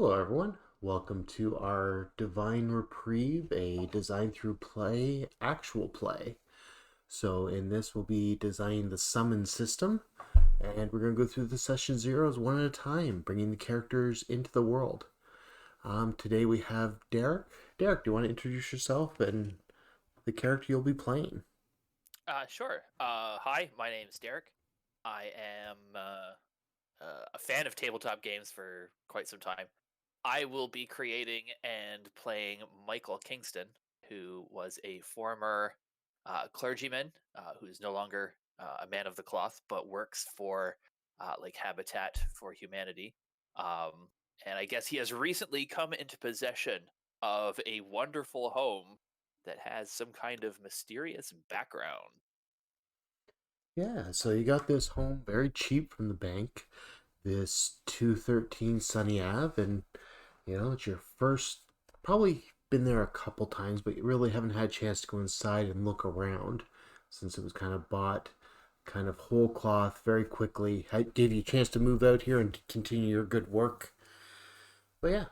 Hello, everyone. Welcome to our Divine Reprieve, a design through play, actual play. So, in this, we'll be designing the summon system, and we're going to go through the session zeros one at a time, bringing the characters into the world. Today we have Derek. Derek, do you want to introduce yourself and the character you'll be playing? Sure. Hi, my name's Derek. I am a fan of tabletop games for quite some time. I will be creating and playing Michael Kingston, who was a former clergyman who's no longer a man of the cloth, but works for like Habitat for Humanity. Um, and I guess he has recently come into possession of a wonderful home that has some kind of mysterious background. Yeah, so you got this home very cheap from the bank, this 213 Sunny Ave, and it's your first, probably been there a couple times, but you really haven't had a chance to go inside and look around since it was kind of bought kind of whole cloth very quickly. Gave you a chance to move out here and continue your good work. But yeah,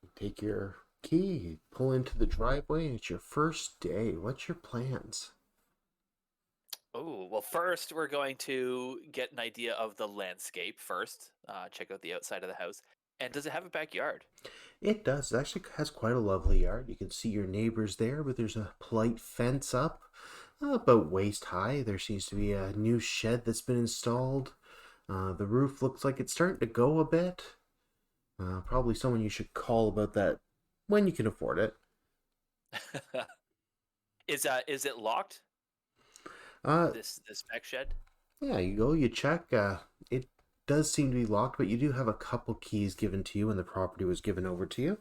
you take your key, you pull into the driveway, and it's your first day. What's your plans? Oh, well, first we're going to get an idea of the landscape first. Check out the outside of the house. And does it have a backyard? It does. It actually has quite a lovely yard. You can see your neighbors there, but there's a polite fence up about waist high. There seems to be a new shed that's been installed. The roof looks like it's starting to go a bit. Probably someone you should call about that when you can afford it. Is it locked? Uh, This spec shed? yeah, you go, you check. It does seem to be locked, but you do have a couple keys given to you when the property was given over to you.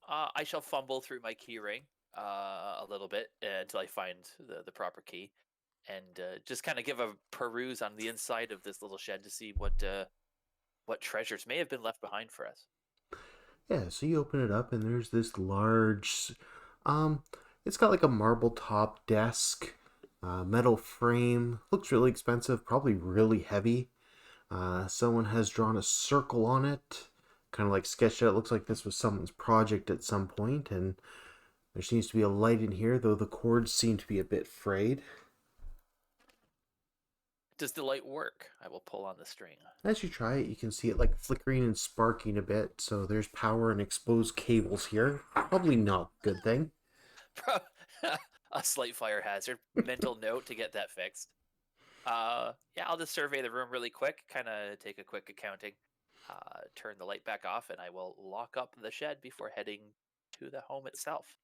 I shall fumble through my key ring a little bit until I find the proper key, and just kind of give a peruse on the inside of this little shed to see what treasures may have been left behind for us. Yeah, so you open it up, and there's this large, um, it's got like a marble top desk, metal frame. Looks really expensive, probably really heavy. Someone has drawn a circle on it, kind of like sketched it. It looks like this was someone's project at some point, and there seems to be a light in here, though the cords seem to be a bit frayed. Does the light work? I will pull on the string. As you try it, you can see it like flickering and sparking a bit, so there's power and exposed cables here. Probably not a good thing. A slight fire hazard. Mental note to get that fixed. Yeah, I'll just survey the room really quick, kind of take a quick accounting, turn the light back off, and I will lock up the shed before heading to the home itself.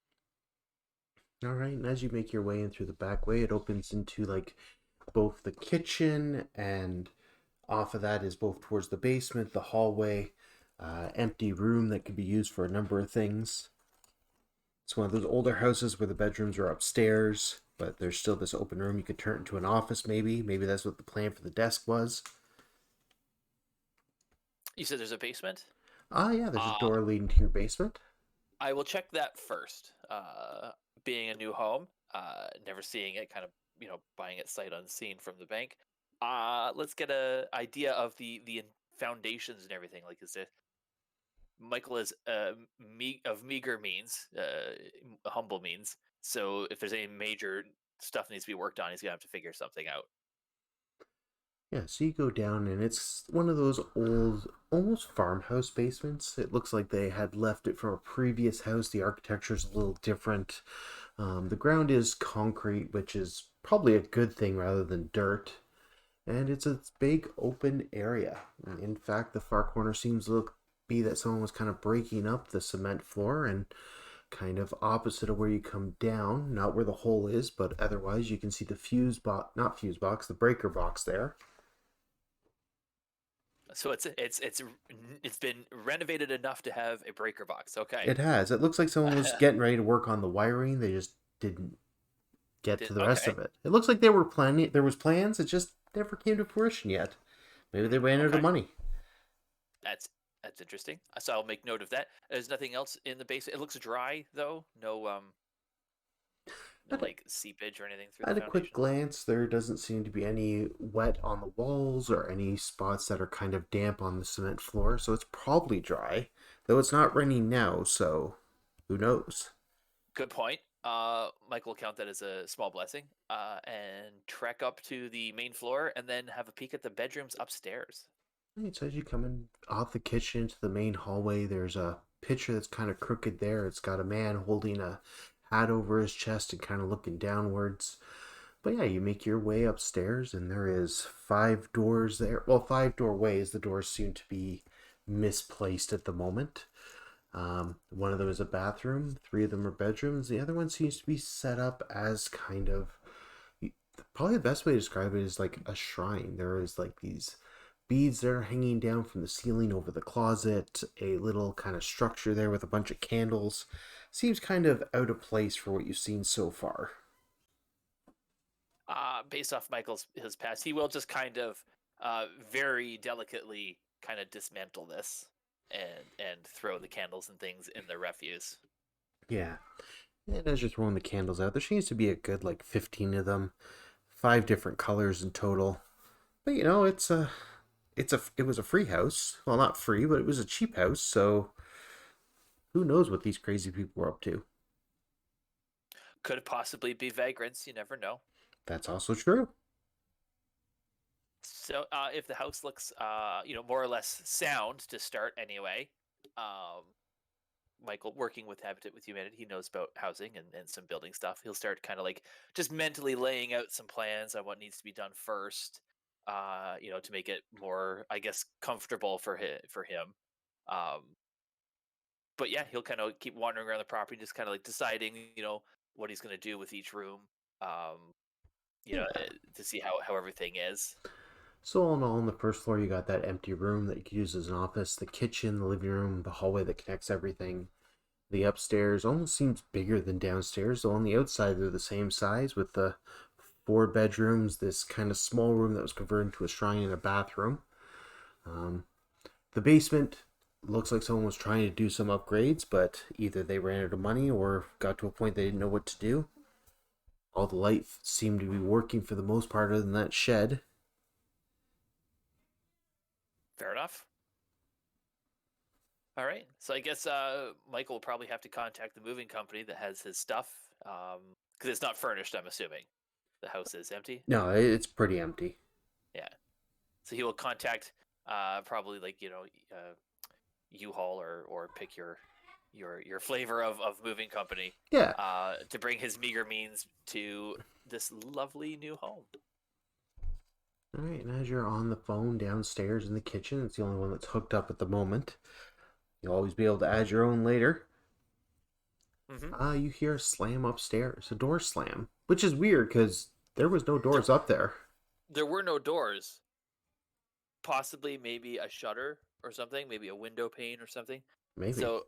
All right, and as you make your way in through the back way, it opens into like both the kitchen, and off of that is both towards the basement, the hallway, empty room that could be used for a number of things. It's one of those older houses where the bedrooms are upstairs, but there's still this open room you could turn into an office, maybe. Maybe that's what the plan for the desk was. You said there's a basement? Ah, yeah, there's a Uh, door leading to your basement. I will check that first. Being a new home, never seeing it, kind of buying it sight unseen from the bank. Let's get a idea of the foundations and everything. Like, is it Michael is of meager means, humble means. So if there's any major stuff that needs to be worked on, he's gonna have to figure something out. Yeah, so you go down, and it's one of those old, almost farmhouse basements. It looks like they had left it from a previous house. The architecture's a little different. The ground is concrete, which is probably a good thing rather than dirt. And it's a big open area. In fact, the far corner seems to be that someone was kind of breaking up the cement floor, and kind of opposite of where you come down, not where the hole is, but otherwise you can see the fuse box, not fuse box, the breaker box there. So it's been renovated enough to have a breaker box. Okay. It has. It looks like someone was getting ready to work on the wiring. They just didn't get to the rest Okay. of it. It looks like they were planning. There was plans. It just never came to fruition yet. Maybe they ran out of Okay. money. That's that's interesting. So I'll make note of that. There's nothing else in the basement. It looks dry though. No No At a, like seepage or anything through the at a quick foundation. glance, there doesn't seem to be any wet on the walls or any spots that are kind of damp on the cement floor, so it's probably dry. Though it's not raining now, so who knows? Good point. Michael will count that as a small blessing. And trek up to the main floor and then have a peek at the bedrooms upstairs. Right, so as you come in off the kitchen into the main hallway, there's a picture that's kind of crooked there. It's got a man holding a hat over his chest and kind of looking downwards. But yeah, you make your way upstairs, and there is five doors there. Well, five doorways. The doors seem to be misplaced at the moment. One of them is a bathroom. Three of them are bedrooms. The other one seems to be set up as kind of probably the best way to describe it is like a shrine. There is like these beads that are hanging down from the ceiling over the closet, a little kind of structure there with a bunch of candles. Seems kind of out of place for what you've seen so far. Based off Michael's his past, he will just kind of very delicately kind of dismantle this and throw the candles and things in the refuse. Yeah. And as you're throwing the candles out, there seems to be a good like 15 of them, five different colors in total. But you know, it was a free house. Well, not free, but it was a cheap house, so who knows what these crazy people were up to. Could possibly be vagrants. You never know. That's also true. So if the house looks, more or less sound to start anyway, um, Michael, working with Habitat with Humanity, he knows about housing and some building stuff. He'll start kind of like just mentally laying out some plans on what needs to be done first, to make it more, I guess, comfortable for him. Um, but yeah, he'll kind of keep wandering around the property, just kind of like deciding, what he's going to do with each room, um, Yeah. to see how everything is. So all in all, on the first floor, you got that empty room that you could use as an office, the kitchen, the living room, the hallway that connects everything. The upstairs almost seems bigger than downstairs, though on the outside they're the same size with the four bedrooms, this kind of small room that was converted into a shrine and a bathroom. Um, the basement looks like someone was trying to do some upgrades, but either they ran out of money or got to a point they didn't know what to do. All the light seemed to be working for the most part, other than that shed. Fair enough. All right. So I guess Michael will probably have to contact the moving company that has his stuff, because it's not furnished. I'm assuming the house is empty. No, it's pretty empty. Yeah. So he will contact probably like U-Haul or pick your flavor of moving company Yeah. to bring his meager means to this lovely new home. All right, and as you're on the phone downstairs in the kitchen, it's the only one that's hooked up at the moment. You'll always be able to add your own later. Mm-hmm. You hear a slam upstairs, a door slam, which is weird because there was no There doors up there. there were no doors. Possibly maybe a shutter or something, maybe a window pane or something. Maybe. So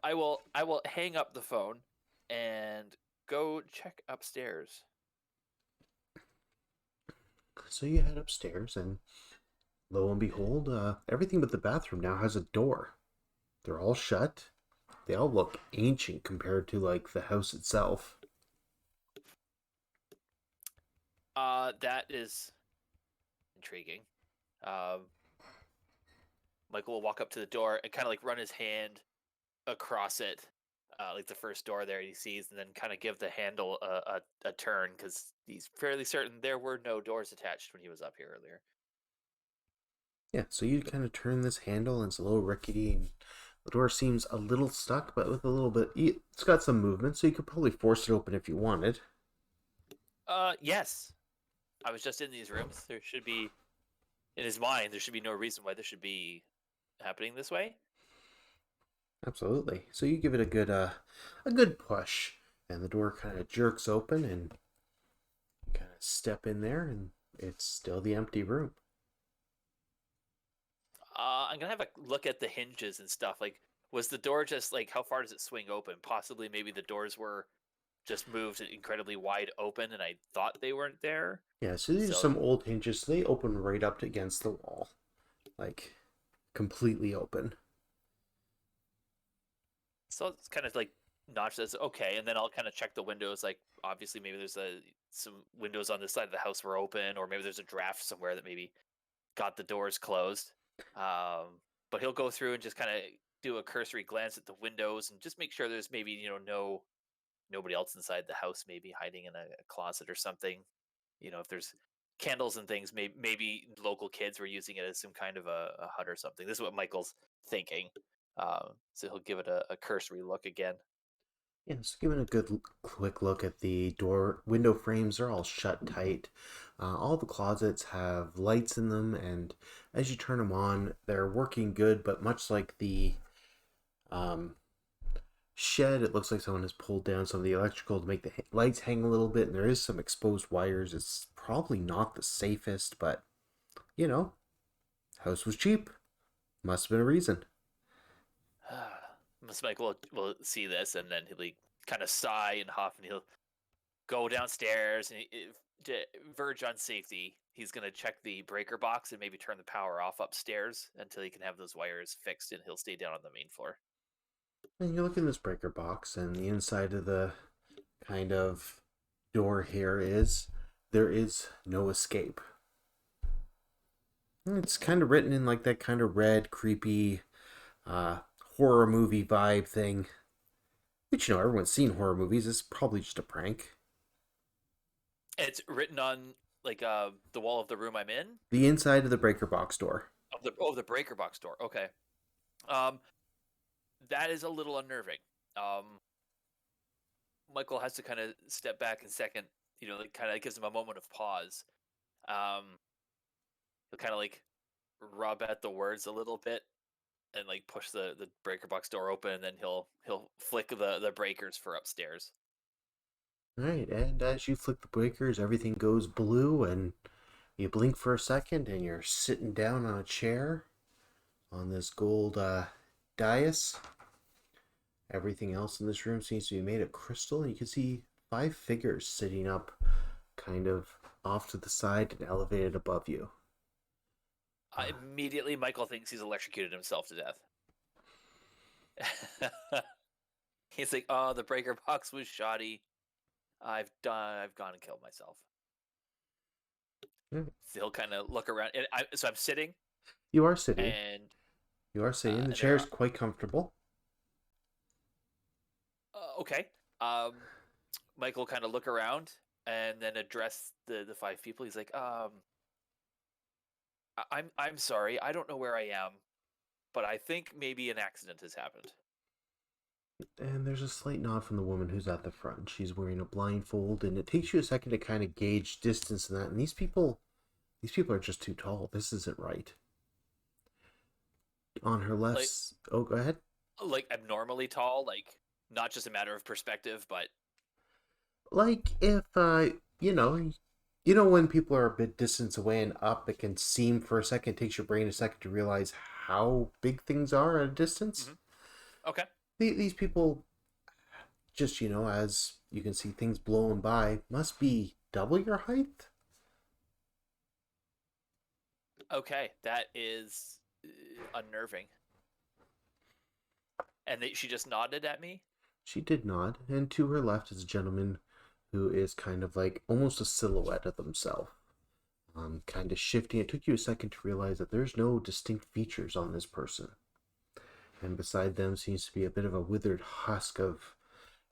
I will hang up the phone and go check upstairs. So you head upstairs, and lo and behold, everything but the bathroom now has a door. They're all shut. They all look ancient compared to like the house itself. That is intriguing. Um, Michael will walk up to the door and kind of like run his hand across it, like the first door there he sees, and then kind of give the handle a turn because he's fairly certain there were no doors attached when he was up here earlier. Yeah, so you kind of turn this handle, and it's a little rickety, and the door seems a little stuck, but with a little bit, it's got some movement, so you could probably force it open if you wanted. Yes, I was just in these rooms. There should be, in his mind, there should be no reason why this should be happening this way. Absolutely. So you give it a good push, and the door kind of jerks open, and you kind of step in there, and it's still the empty room. I'm gonna have a look at the hinges and stuff. Like, was the door just like how far does it swing open? Possibly, maybe the doors were just moved incredibly wide open, and I thought they weren't there. Yeah, so these are So, some old hinges. So they open right up against the wall, like completely open. so it's kind of like Notch says, "Okay," and then I'll kind of check the windows. Like, obviously, maybe there's some windows on this side of the house were open, or maybe there's a draft somewhere that maybe got the doors closed. But he'll go through and just kind of do a cursory glance at the windows and just make sure there's maybe nobody else inside the house, maybe hiding in a closet or something. If there's candles and things, maybe local kids were using it as some kind of a hut or something. This is what Michael's thinking. So he'll give it a cursory look again. Yeah, just giving a good quick look at the door window frames. They're all shut tight. All the closets have lights in them, and as you turn them on, they're working good. But much like the um, shed, it looks like someone has pulled down some of the electrical to make the lights hang a little bit, and there is some exposed wires. It's probably not the safest, but you know, house was cheap. Must have been a reason. Miss Mike will see this and then he'll like, kind of sigh and huff and he'll go downstairs and to verge on safety. He's gonna check the breaker box and maybe turn the power off upstairs until he can have those wires fixed, and he'll stay down on the main floor. And you look in this breaker box, and the inside of the kind of door here is there is no escape. It's kind of written in like that kind of red, creepy uh, horror movie vibe thing. Which, everyone's seen horror movies. It's probably just a prank. It's written on like the wall of the room I'm in. The inside of the breaker box door. Of the breaker box door. Okay. Um, that is a little unnerving. Um, Michael has to kind of step back and second. Like kind of gives him a moment of pause. Um, he'll kind of like rub at the words a little bit and like push the breaker box door open, and then he'll flick the breakers for upstairs. Alright, and as you flick the breakers, everything goes blue, and you blink for a second, and you're sitting down on a chair on this gold dais. Everything else in this room seems to be made of crystal, and you can see 5 figures sitting up kind of off to the side and elevated above you. Immediately, Michael thinks he's electrocuted himself to death. He's like, "Oh, the breaker box was shoddy. I've gone and killed myself." Mm. So he'll kind of look around, and so I'm sitting, You are sitting. and You are sitting. The and chair there. is quite comfortable. Okay. Michael kind of look around and then address the 5 people. He's like, I'm sorry. I don't know where I am, but I think maybe an accident has happened." And there's a slight nod from the woman who's at the front. She's wearing a blindfold, and it takes you a second to kind of gauge distance and that. And these people are just too tall. This isn't right. On her Like left, oh, go ahead. like abnormally tall, like not just a matter of perspective, but Like if when people are a bit distance away and up, it can seem for a second. It takes your brain a second to realize how big things are at a distance. mhm. Okay. These people, just as you can see things blowing by, must be double your height. Okay, that is unnerving. And she just nodded at me. She did nod, and to her left is a gentleman who is kind of like almost a silhouette of himself. Kind of shifting. It took you a second to realize that there's no distinct features on this person. And beside them seems to be a bit of a withered husk of,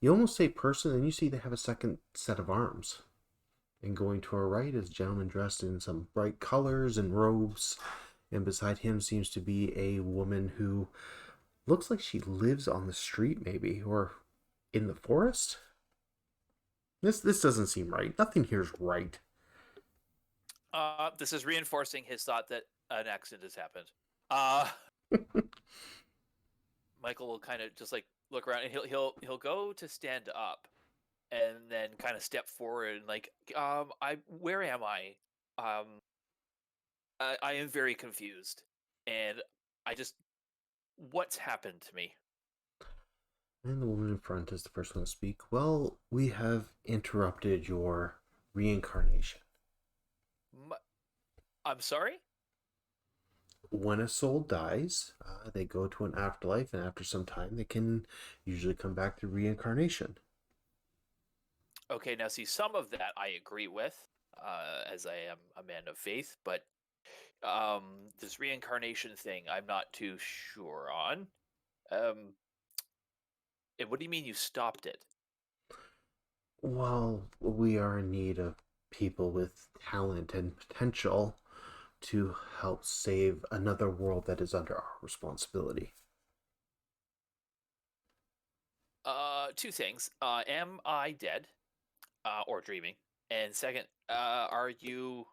you almost say person, and you see they have a second set of arms. And going to our right is a gentleman dressed in some bright colors and robes. And beside him seems to be a woman who looks like she lives on the street, maybe, or in the forest. This doesn't seem right. Nothing here's right. This is reinforcing his thought that an accident has happened. Uh, Michael will kind of just like look around, and he'll go to stand up, and then kind of step forward and like, where am I? Um, I am very confused, and I just, what's happened to me? And the woman in front is the first one to speak. Well, we have interrupted your reincarnation. I'm sorry. when a soul dies, they go to an afterlife, and after some time, they can usually come back through reincarnation. Okay, now see, some of that I agree with, as I am a man of faith, but this reincarnation thing, I'm not too sure on. Um, and what do you mean you stopped it? Well, we are in need of people with talent and potential to help save another world that is under our responsibility. Two things. Am I dead, or dreaming? And second, are you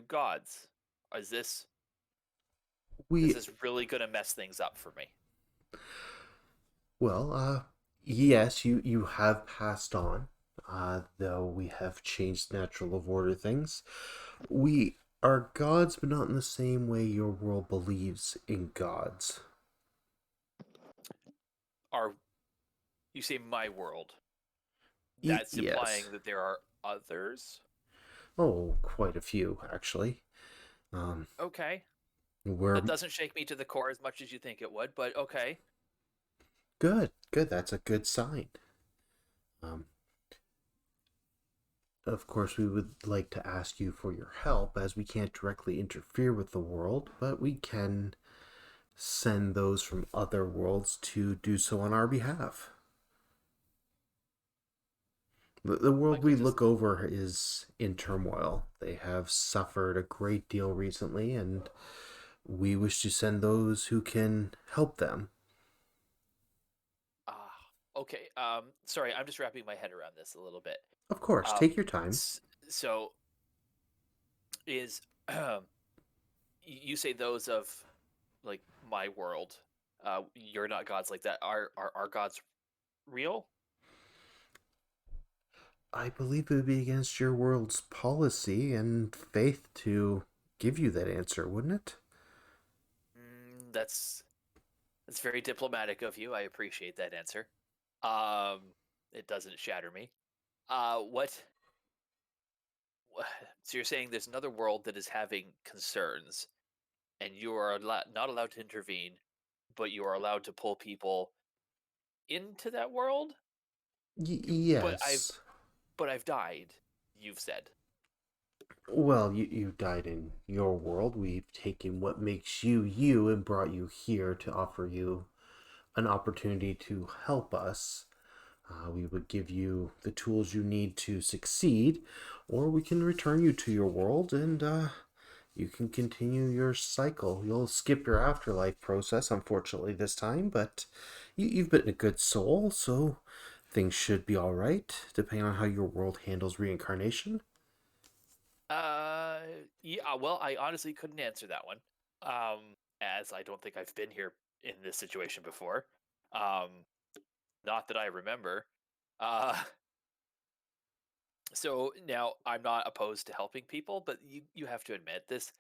gods? Is We, this really gonna mess things up for me? well, yes, you have passed on, though we have changed natural of order things. We are gods, but not in the same way your world believes in gods. Are you say my world? That's Yes. implying that there are others? Oh, quite a few, actually. Um, Okay. we're That doesn't shake me to the core as much as you think it would, but okay. good. Good. That's a good sign. Um, of course, we would like to ask you for your help, as we can't directly interfere with the world, but we can send those from other worlds to do so on our behalf. The world Michael, we does look over is in turmoil. They have suffered a great deal recently, and we wish to send those who can help them. okay. Sorry, I'm just wrapping my head around this a little bit. Of course, Um, take your time. so is you say those of like my world? You're not gods like that. Are gods real? I believe it would be against your world's policy and faith to give you that answer, wouldn't it? That's very diplomatic of you. I appreciate that answer. Um, it doesn't shatter me. What? So you're saying there's another world that is having concerns, and you are not allowed to intervene, but you are allowed to pull people into that world. But Yes. I've died. You've said. Well, you died in your world. We've taken what makes you you and brought you here to offer you an opportunity to help us. We would give you the tools you need to succeed, or we can return you to your world and you can continue your cycle. You'll skip your afterlife process, unfortunately, this time, but you've been a good soul, so things should be alright, depending on how your world handles reincarnation. Uh, yeah. Well, I honestly couldn't answer that one. As I don't think I've been here in this situation before. Um, not that I remember. Uh, so now I'm not opposed to helping people, but you have to admit this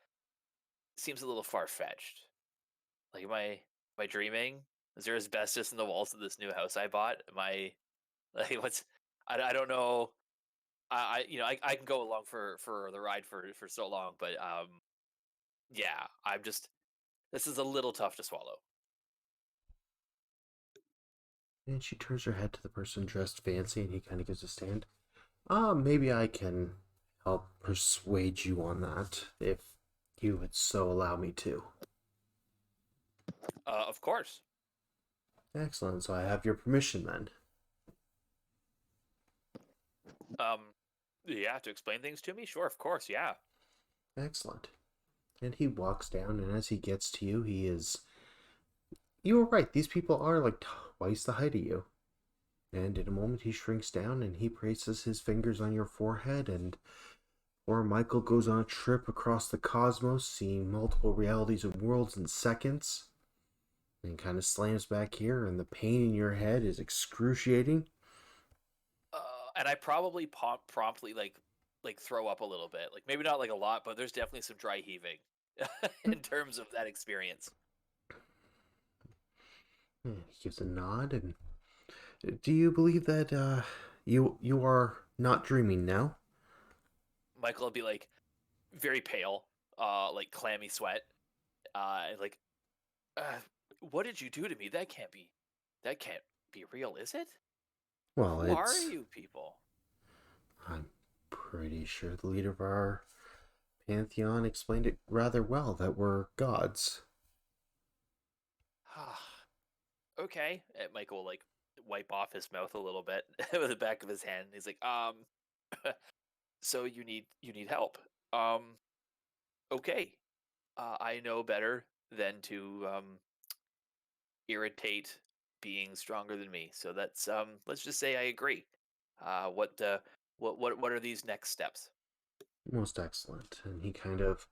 seems a little far fetched. Like, am I dreaming? Is there asbestos in the walls of this new house I bought? Am I like what's? I don't know. I can go along for the ride for so long, but yeah, I'm just this is a little tough to swallow. And she turns her head to the person dressed fancy, and he kind of gives a stand. Maybe I can help persuade you on that, if you would so allow me to. Of course. Excellent, so I have your permission then. Um, yeah, to explain things to me, sure, of course, yeah. Excellent. And he walks down, and as he gets to you, he is. You were right, these people are like twice the height of you. And in a moment, he shrinks down and he places his fingers on your forehead, and or Michael goes on a trip across the cosmos, seeing multiple realities and worlds in seconds, and kind of slams back here, and the pain in your head is excruciating. And I probably promptly like throw up a little bit, like maybe not like a lot, but there's definitely some dry heaving in terms of that experience. He gives a nod, and do you believe that you are not dreaming now? Michael will be like very pale, like clammy sweat. Like, uh, what did you do to me? That can't be real, is it? Well, Who are it's. you people? I'm pretty sure the leader of our pantheon explained it rather well that we're gods. Okay. And Michael will like wipe off his mouth a little bit with the back of his hand. He's like, so you need help. Um, okay. I know better than to irritate being stronger than me. So that's let's just say I agree. What are these next steps? Most excellent. And he kind of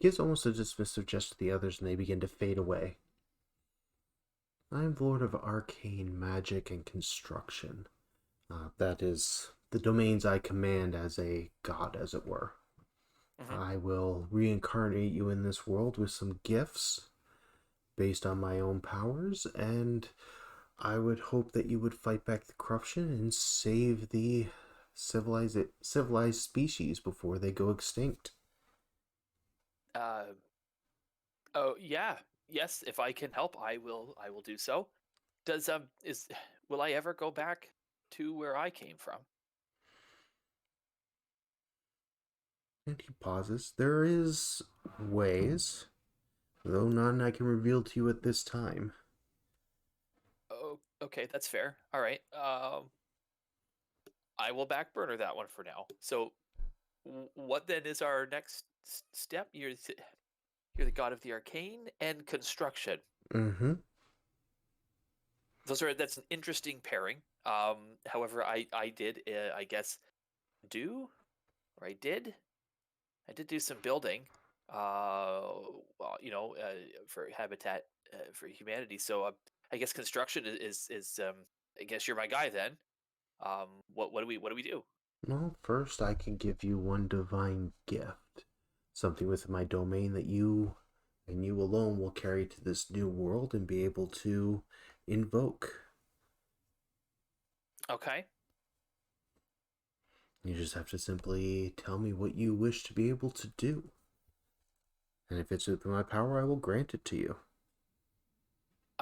gives almost a dismissive gesture to the others, and they begin to fade away. I am the Lord of Arcane Magic and Construction. That is the domains I command as a god, as it were. Hmm. I will reincarnate you in this world with some gifts based on my own powers, and I would hope that you would fight back the corruption and save the civilized species before they go extinct. Uh, oh yeah, yes. If I can help, I will do so. Does is will I ever go back to where I came from? And he pauses. There is ways, though none I can reveal to you at this time. Oh, okay, that's fair. All right. I will back burner that one for now. So, what then is our next step? You're the god of the arcane and construction. Mm-hmm. That's an interesting pairing. However, I did I guess do or I did do some building. Well, for Habitat for Humanity. So I guess construction is I guess you're my guy then. What do we do? Well, first I can give you one divine gift. Something within my domain that you and you alone will carry to this new world and be able to invoke. Okay. You just have to simply tell me what you wish to be able to do. And if it's within my power, I will grant it to you.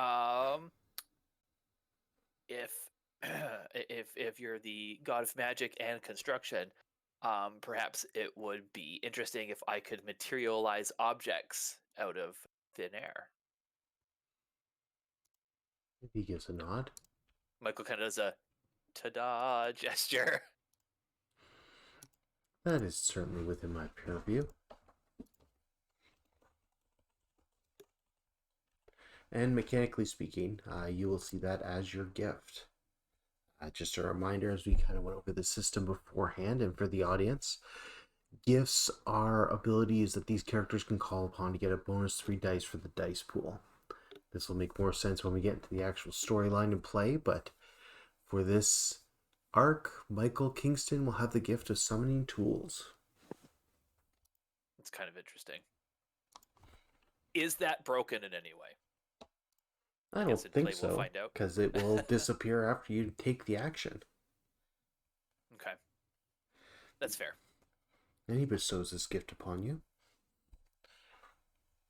Um, if if you're the god of magic and construction, perhaps it would be interesting if I could materialize objects out of thin air. He gives a nod. Michael kind of does a ta-da gesture. That is certainly within my purview. And mechanically speaking, you will see that as your gift. Just a reminder as we kind of went over the system beforehand and for the audience, gifts are abilities that these characters can call upon to get a bonus 3 dice for the dice pool. This will make more sense when we get into the actual storyline and play, but for this arc, Michael Kingston will have the gift of summoning tools. It's kind of interesting. Is that broken in any way? I I guess don't in think play we'll so, find out. because it will disappear after you take the action. Okay, that's fair. And he bestows this gift upon you.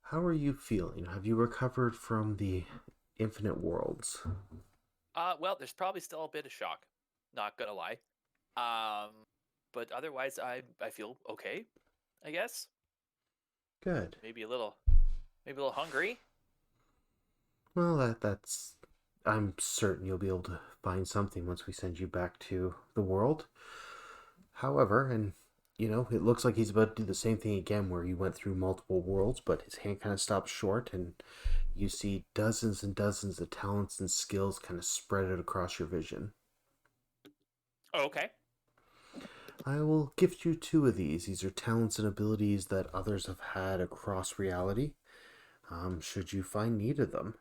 How are you feeling? Have you recovered from the infinite worlds? Well, there's probably still a bit of shock. Not gonna lie. Um, but otherwise, I feel okay. I guess Good. maybe a little hungry. Well, that's. I'm certain you'll be able to find something once we send you back to the world. However, and it looks like he's about to do the same thing again where he went through multiple worlds, but his hand kind of stops short, and you see dozens and dozens of talents and skills kind of spread out across your vision. Oh, okay. I will gift you two of these. These are talents and abilities that others have had across reality, should you find need of them.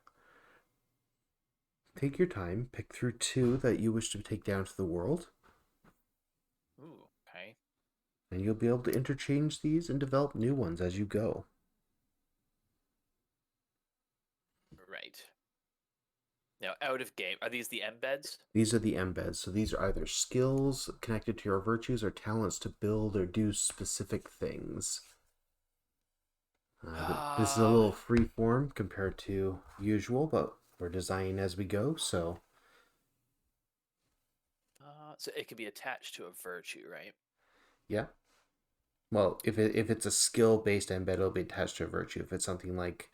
Take your time, pick through two that you wish to take down to the world, Ooh, okay. and you'll be able to interchange these and develop new ones as you go. Right. Now, out of game, are these the embeds? These are the embeds, so these are either skills connected to your virtues or talents to build or do specific things. This is a Uh, little free form compared to usual, but we're designing as we go, so so it could be attached to a virtue, right? yeah. Well, if it's a skill based embed, it'll be attached to a virtue. If it's something like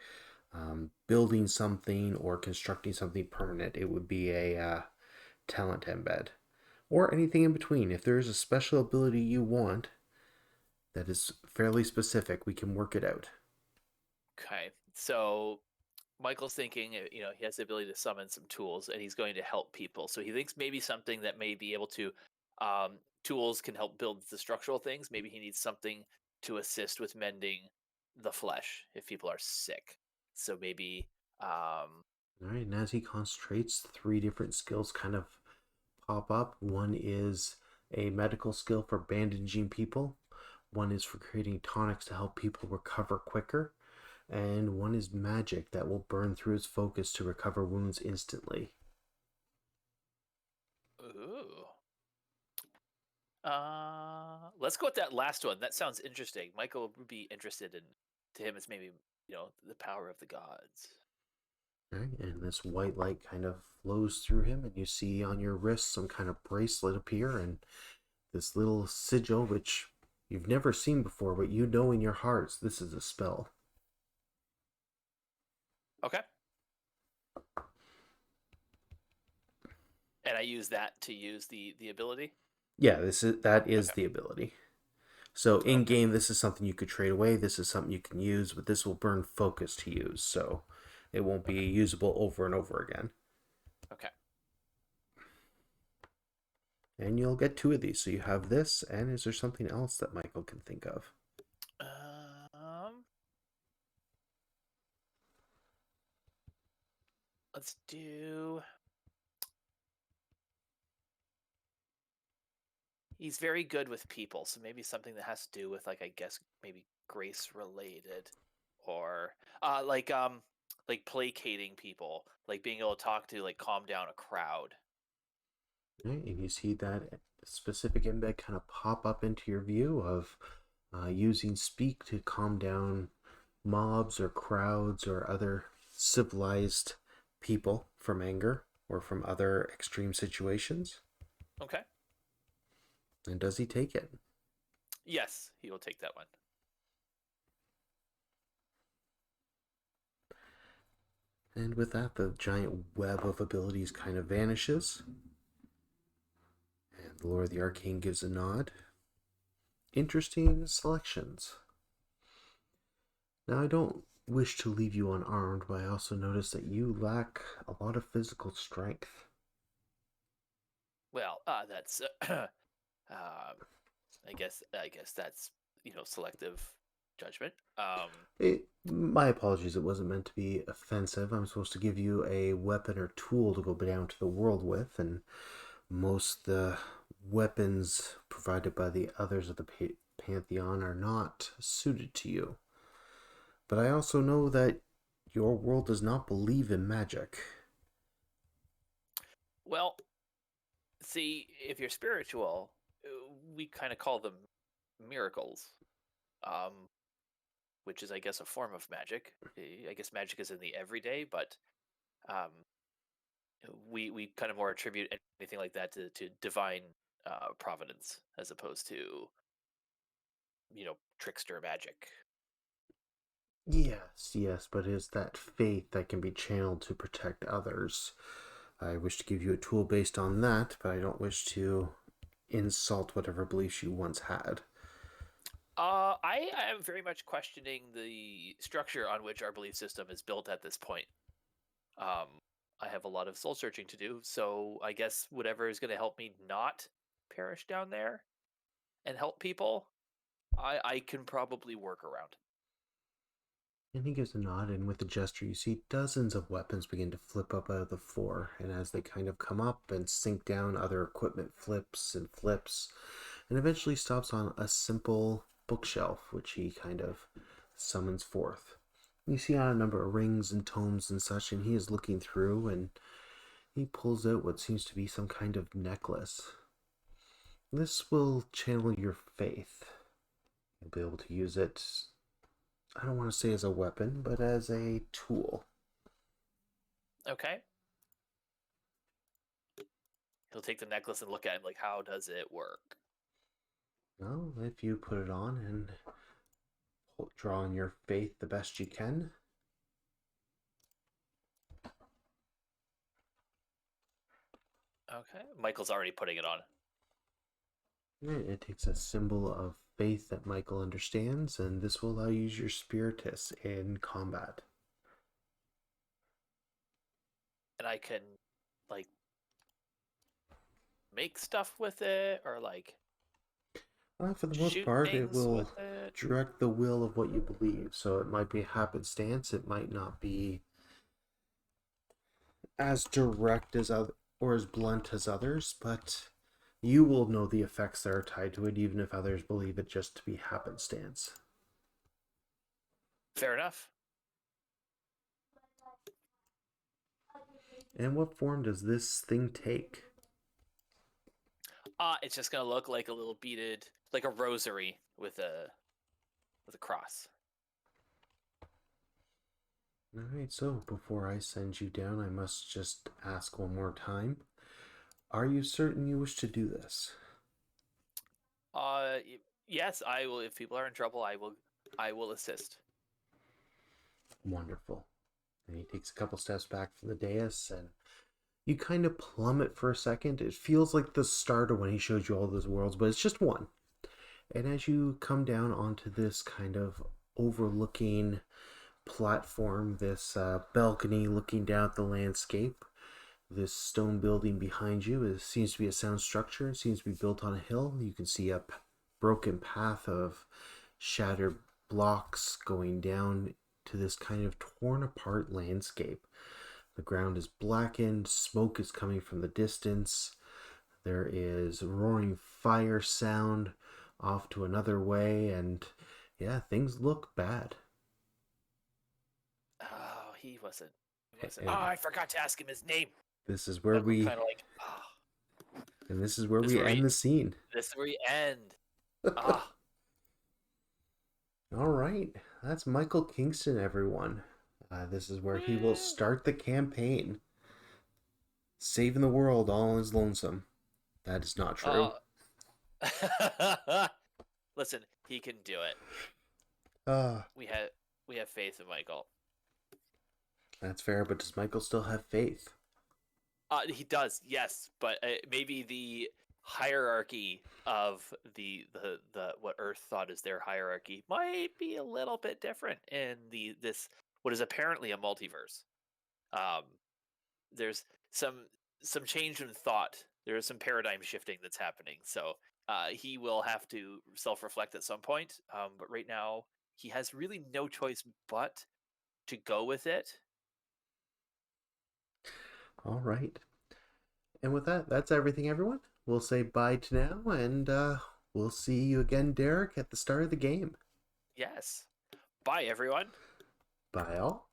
building something or constructing something permanent, it would be a talent embed. Or anything in between. If there's a special ability you want that is fairly specific, we can work it out. Okay. So Michael's thinking, he has the ability to summon some tools and he's going to help people. So he thinks maybe something that may be able to, tools can help build the structural things. Maybe he needs something to assist with mending the flesh if people are sick. So maybe, um, All right, and as he concentrates, three different skills kind of pop up. One is a medical skill for bandaging people, one is for creating tonics to help people recover quicker, and one is magic that will burn through his focus to recover wounds instantly. ooh. Let's go with that last one. That sounds interesting. Michael would be interested in, to him, it's maybe, the power of the gods. Right, and this white light kind of flows through him, and you see on your wrist some kind of bracelet appear, and this little sigil, which you've never seen before, but you know in your hearts this is a spell. Okay. And I use that to use the ability. Yeah, that is Okay. the ability. So in Okay. game, this is something you could trade away. This is something you can use, but this will burn focus to use, so it won't be Okay. usable over and over again. Okay. And you'll get two of these. So you have this, and is there something else that Michael can think of? Um, let's do. He's very good with people, so maybe something that has to do with, like, I guess maybe grace related, or like placating people, like being able to talk to, like, calm down a crowd. Right, and you see that specific embed kind of pop up into your view of using speak to calm down mobs or crowds or other civilized people from anger or from other extreme situations. Okay. And does he take it? Yes, he will take that one. And with that, the giant web of abilities kind of vanishes. And the Lord of the Arcane gives a nod. Interesting selections. Now, I don't wish to leave you unarmed, but I also notice that you lack a lot of physical strength. Well, that's I guess that's, selective judgment. My apologies, it wasn't meant to be offensive. I'm supposed to give you a weapon or tool to go down to the world with, and most the weapons provided by the others of the Pantheon are not suited to you. But I also know that your world does not believe in magic. Well, see, if you're spiritual, we kind of call them miracles, um, which is, I guess, a form of magic. I guess magic is in the everyday, but um, we kind of more attribute anything like that to divine providence as opposed to, trickster magic. Yes, yes, but it is that faith that can be channeled to protect others. I wish to give you a tool based on that, but I don't wish to insult whatever beliefs you once had. I am very much questioning the structure on which our belief system is built at this point. Um, I have a lot of soul searching to do, so I guess whatever is going to help me not perish down there and help people, I can probably work around. And he gives a nod, and with a gesture, you see dozens of weapons begin to flip up out of the floor. And as they kind of come up and sink down, other equipment flips and flips, and eventually stops on a simple bookshelf, which he kind of summons forth. You see on a number of rings and tomes and such, and he is looking through, and he pulls out what seems to be some kind of necklace. This will channel your faith. You'll be able to use it I don't want to say as a weapon, but as a tool. Okay. He'll take the necklace and look at it like, how does it work? Well, if you put it on and draw on your faith the best you can, Okay. Michael's already putting it on. it takes a symbol of faith that Michael understands, and this will allow you to use your spiritus in combat. And I can, like, make stuff with it or, like, For the most shoot part, it things will with it. direct the will of what you believe. So it might be happenstance, it might not be as direct as other or as blunt as others, but you will know the effects that are tied to it, even if others believe it just to be happenstance. Fair enough. And what form does this thing take? It's just gonna look like a little beaded, like a rosary with a cross. All right, so before I send you down, I must just ask one more time. Are you certain you wish to do this? Uh, yes, I will. If people are in trouble, I will assist. Wonderful. And he takes a couple steps back from the dais, and you kind of plummet for a second. It feels like the start of when he showed you all those worlds, but it's just one. And as you come down onto this kind of overlooking platform, this balcony looking down at the landscape, this stone building behind you seems to be a sound structure. It seems to be built on a hill. You can see a broken path of shattered blocks going down to this kind of torn apart landscape. The ground is blackened, smoke is coming from the distance. There is roaring fire sound off to another way, and yeah, things look bad. Oh, he wasn't. He wasn't. Oh, And I forgot to ask him his name. this is where Michael we kind of like, oh, and this is where this is we where end the scene. this is where we end. Ah, All right, that's Michael Kingston, everyone. This is where he will woo. start the campaign, saving the world all on his lonesome. That is not true. Uh, listen, he can do it. Uh, We have we have faith in Michael. that's fair, but does Michael still have faith? He does, yes, but maybe the hierarchy of the what Earth thought is their hierarchy might be a little bit different in the this what is apparently a multiverse. Um, there's some some change in thought. There is some paradigm shifting that's happening. So he will have to self-reflect at some point. But right now, he has really no choice but to go with it. All right. And with that, that's everything, everyone. We'll say bye to now, and we'll see you again, Derek, at the start of the game. Yes. Bye, everyone. Bye, all.